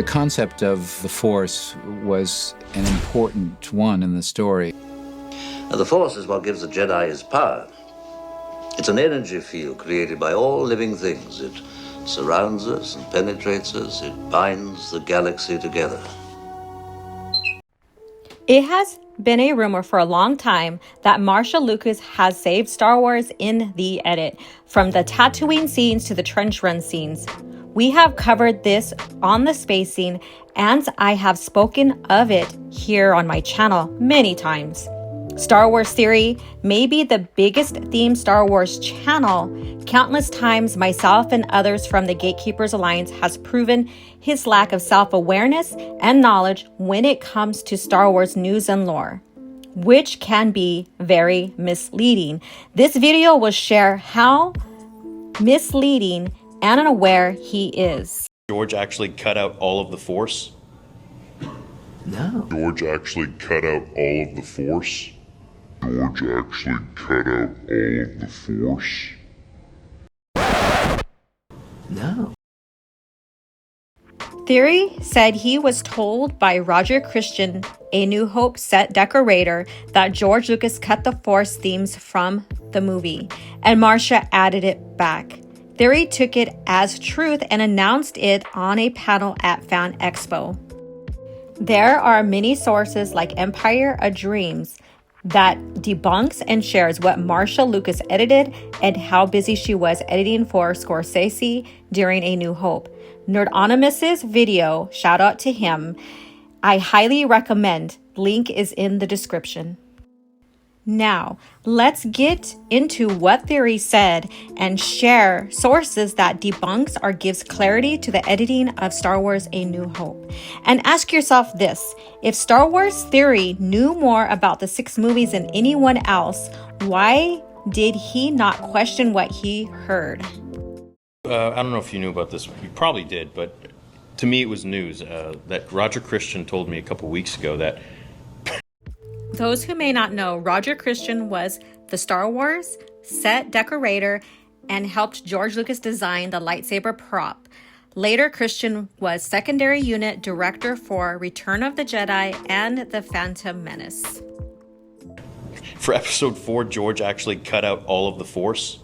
The concept of the Force was an important one in the story. The Force is what gives the Jedi his power. It's an energy field created by all living things. It surrounds us and penetrates us. It binds the galaxy together. It has been a rumor for a long time that Marcia Lucas has saved Star Wars in the edit, from the Tatooine scenes to the trench run scenes. We have covered this on the space scene, and I have spoken of it here on my channel many times. Star Wars Theory may be the biggest themed Star Wars channel. Countless times, myself and others from the Gatekeepers Alliance has proven his lack of self-awareness and knowledge when it comes to Star Wars news and lore, which can be very misleading. This video will share how misleading and unaware he is. George actually cut out all of the Force? No. George actually cut out all of the Force? George actually cut out all of the Force? No. Theory said he was told by Roger Christian, a New Hope set decorator, that George Lucas cut the Force themes from the movie, and Marcia added it back. Theory took it as truth and announced it on a panel at FanExpo. There are many sources like Empire of Dreams that debunks and shares what Marcia Lucas edited and how busy she was editing for Scorsese during A New Hope. Nerdonymous' video, shout out to him, I highly recommend. Link is in the description. Now, let's get into what Theory said and share sources that debunks or gives clarity to the editing of Star Wars A New Hope. And ask yourself this: if Star Wars Theory knew more about the 6 movies than anyone else, why did he not question what he heard? I don't know if you knew about this. You probably did, but to me it was news that Roger Christian told me a couple weeks ago that Those who may not know, Roger Christian was the Star Wars set decorator and helped George Lucas design the lightsaber prop. Later, Christian was secondary unit director for Return of the Jedi and The Phantom Menace. for episode 4, George actually cut out all of the Force?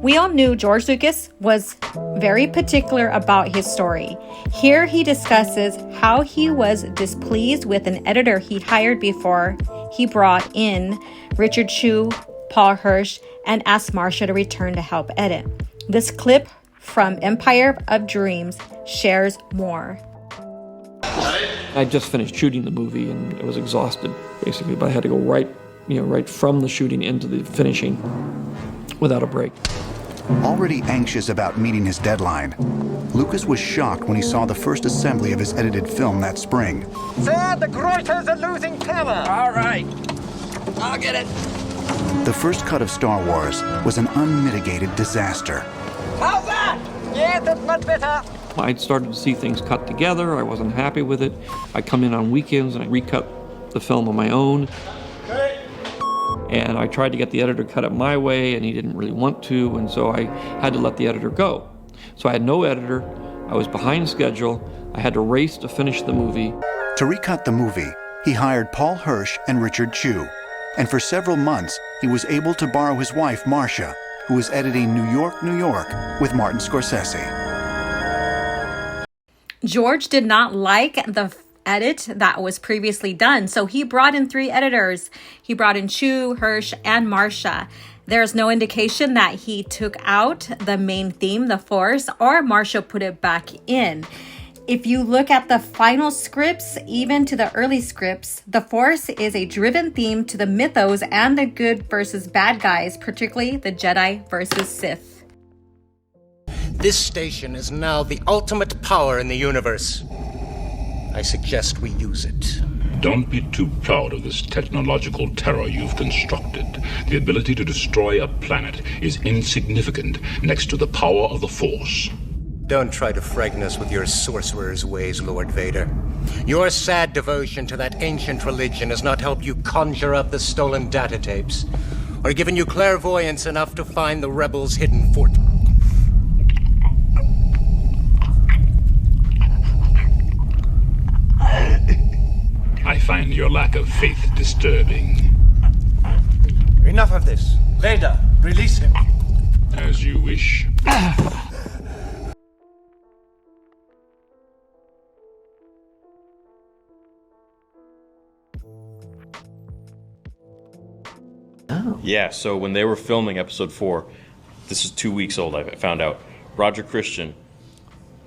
We all knew George Lucas was very particular about his story. Here he discusses how he was displeased with an editor he hired before he brought in Richard Chew, Paul Hirsch, and asked Marcia to return to help edit. This clip from Empire of Dreams shares more. I just finished shooting the movie and I was exhausted, basically, but I had to go right from the shooting into the finishing without a break. Already anxious about meeting his deadline, Lucas was shocked when he saw the first assembly of his edited film that spring. Sir, the Greuters are losing power! All right. I'll get it. The first cut of Star Wars was an unmitigated disaster. How's that? Yeah, that's much better. I'd started to see things cut together. I wasn't happy with it. I'd come in on weekends and I'd recut the film on my own. And I tried to get the editor to cut it my way, and he didn't really want to, and so I had to let the editor go. So I had no editor, I was behind schedule, I had to race to finish the movie. To recut the movie, he hired Paul Hirsch and Richard Chew, and for several months, he was able to borrow his wife, Marcia, who was editing New York, New York with Martin Scorsese. George did not like the edit that was previously done, so he brought in 3 editors. He brought in Chew, Hirsch, and Marcia. There's no indication that he took out the main theme, the Force, or Marcia put it back in. If you look at the final scripts, even to the early scripts, the Force is a driven theme to the mythos and the good versus bad guys, particularly the Jedi versus Sith. This station is now the ultimate power in the universe. I suggest we use it. Don't be too proud of this technological terror you've constructed. The ability to destroy a planet is insignificant next to the power of the Force. Don't try to frighten us with your sorcerer's ways, Lord Vader. Your sad devotion to that ancient religion has not helped you conjure up the stolen data tapes, or given you clairvoyance enough to find the rebels' hidden fort. your lack of faith disturbing. Enough of this. Vader, release him. As you wish. Yeah, so when they were filming episode 4, this is 2 weeks old, I found out, Roger Christian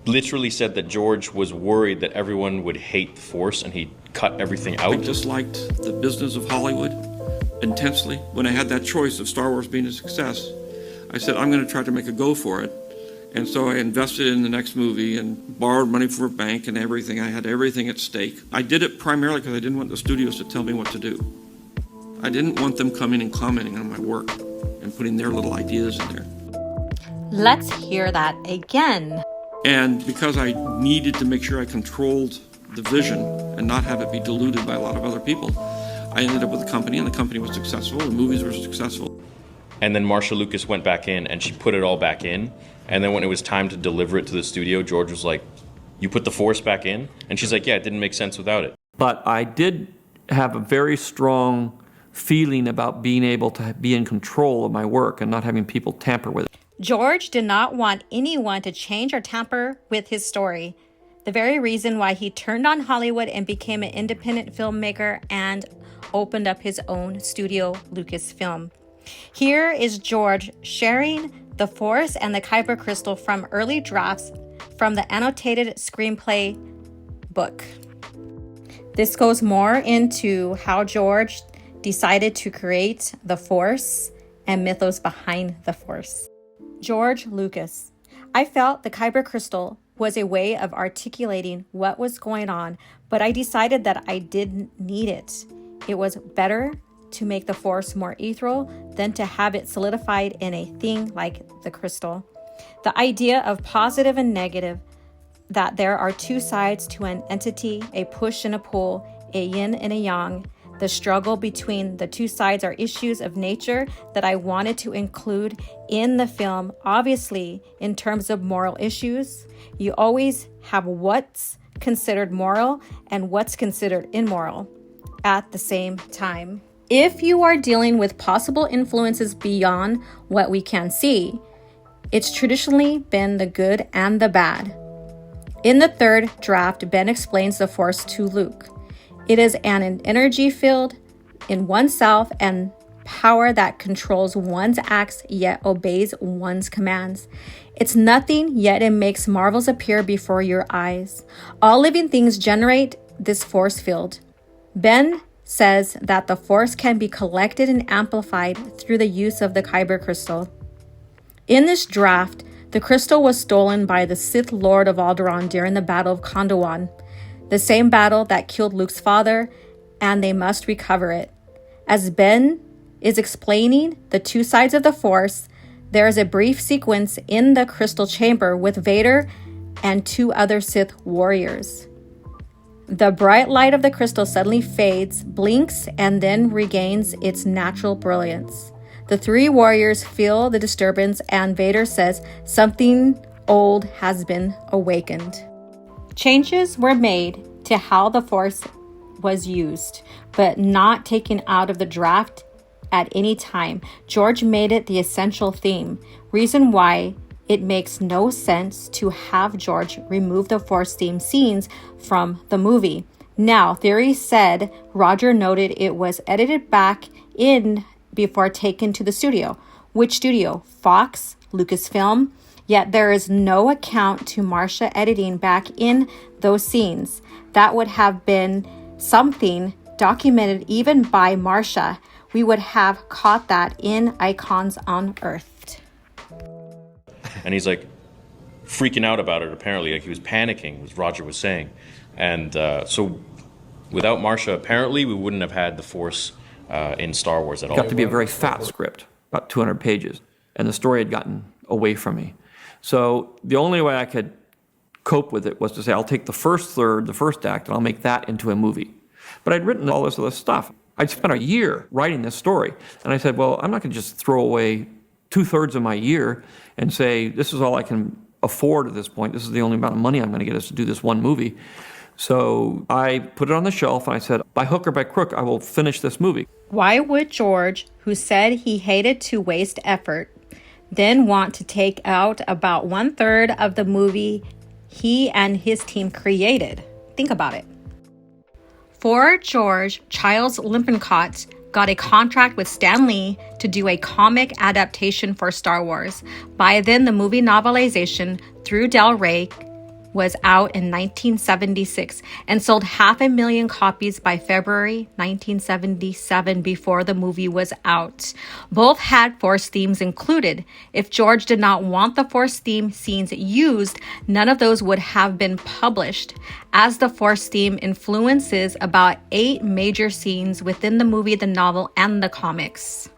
literally said that George was worried that everyone would hate the Force and he'd cut everything out. I disliked the business of Hollywood intensely. When I had that choice of Star Wars being a success, I said, I'm going to try to make a go for it. And so I invested in the next movie and borrowed money from a bank and everything. I had everything at stake. I did it primarily because I didn't want the studios to tell me what to do. I didn't want them coming and commenting on my work and putting their little ideas in there. Let's hear that again. And because I needed to make sure I controlled the vision and not have it be diluted by a lot of other people, I ended up with a company, and the company was successful, the movies were successful. And then Marcia Lucas went back in and she put it all back in. And then when it was time to deliver it to the studio, George was like, you put the Force back in? And she's like, yeah, it didn't make sense without it. But I did have a very strong feeling about being able to be in control of my work and not having people tamper with it. George did not want anyone to change or tamper with his story. The very reason why he turned on Hollywood and became an independent filmmaker and opened up his own studio, Lucasfilm. Here is George sharing the Force and the Kyber crystal from early drafts from the annotated screenplay book. This goes more into how George decided to create the Force and mythos behind the Force. George Lucas. I felt the Kyber crystal was a way of articulating what was going on, but I decided that I didn't need it. It was better to make the Force more ethereal than to have it solidified in a thing like the crystal. The idea of positive and negative, that there are two sides to an entity, a push and a pull, a yin and a yang. The struggle between the two sides are issues of nature that I wanted to include in the film. Obviously, in terms of moral issues, you always have what's considered moral and what's considered immoral at the same time. If you are dealing with possible influences beyond what we can see, it's traditionally been the good and the bad. In the third draft, Ben explains the Force to Luke. It is an energy field in oneself and power that controls one's acts yet obeys one's commands. It's nothing, yet it makes marvels appear before your eyes. All living things generate this force field. Ben says that the Force can be collected and amplified through the use of the Kyber crystal. In this draft, the crystal was stolen by the Sith Lord of Alderaan during the Battle of Kondowan, the same battle that killed Luke's father, and they must recover it. As Ben is explaining the two sides of the Force, there is a brief sequence in the crystal chamber with Vader and two other Sith warriors. The bright light of the crystal suddenly fades, blinks, and then regains its natural brilliance. The three warriors feel the disturbance, and Vader says something old has been awakened. Changes were made to how the Force was used, but not taken out of the draft at any time. George made it the essential theme, reason why it makes no sense to have George remove the Force theme scenes from the movie. Now, theory said Roger noted it was edited back in before taken to the studio. Which studio? Fox? Lucasfilm? Yet there is no account to Marcia editing back in those scenes. That would have been something documented even by Marcia. We would have caught that in Icons Unearthed. And he's like freaking out about it, apparently. Like he was panicking, as Roger was saying. And so without Marcia, apparently we wouldn't have had the Force in Star Wars at all. It got to be a very fat script, about 200 pages. And the story had gotten away from me. So the only way I could cope with it was to say, I'll take the first third, the first act, and I'll make that into a movie. But I'd written all this other stuff. I'd spent a year writing this story. And I said, well, I'm not going to just throw away 2/3 of my year and say, this is all I can afford at this point. This is the only amount of money I'm going to get is to do this one movie. So I put it on the shelf and I said, by hook or by crook, I will finish this movie. Why would George, who said he hated to waste effort, then want to take out about 1/3 of the movie he and his team created? Think about it. For George, Childs Lippincott got a contract with Stan Lee to do a comic adaptation for Star Wars. By then, the movie novelization through Del Rey was out in 1976 and sold 500,000 copies by February 1977 before the movie was out. Both had Force themes included. If George did not want the Force theme scenes used, none of those would have been published, as the Force theme influences about 8 major scenes within the movie, the novel, and the comics.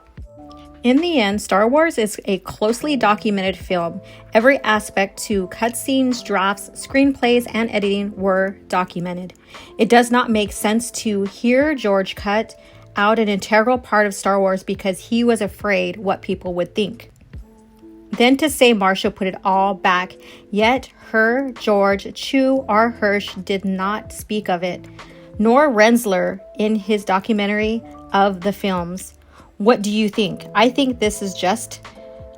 In the end, Star Wars is a closely documented film. Every aspect to cutscenes, drafts, screenplays, and editing were documented. It does not make sense to hear George cut out an integral part of Star Wars because he was afraid what people would think. Then to say Marcia put it all back, yet her, George, Chew, or Hirsch did not speak of it, nor Rensler in his documentary of the films. What do you think? I think this is just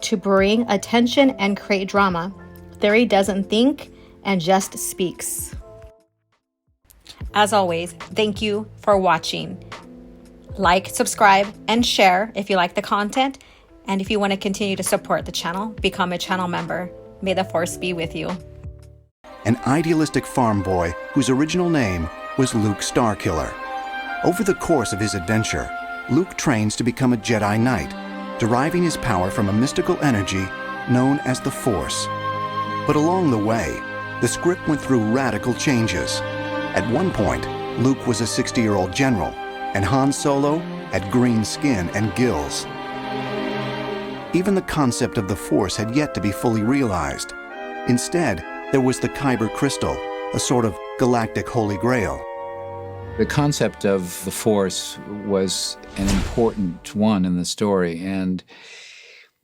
to bring attention and create drama. Theory doesn't think and just speaks. As always, thank you for watching. Like, subscribe, and share if you like the content. And if you want to continue to support the channel, become a channel member. May the Force be with you. An idealistic farm boy whose original name was Luke Starkiller. Over the course of his adventure, Luke trains to become a Jedi Knight, deriving his power from a mystical energy known as the Force. But along the way, the script went through radical changes. At one point, Luke was a 60-year-old general, and Han Solo had green skin and gills. Even the concept of the Force had yet to be fully realized. Instead, there was the Kyber crystal, a sort of galactic holy grail. The concept of the Force was an important one in the story, and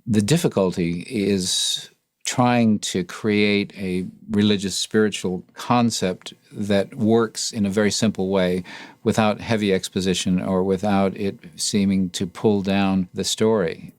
the difficulty is trying to create a religious, spiritual concept that works in a very simple way without heavy exposition or without it seeming to pull down the story.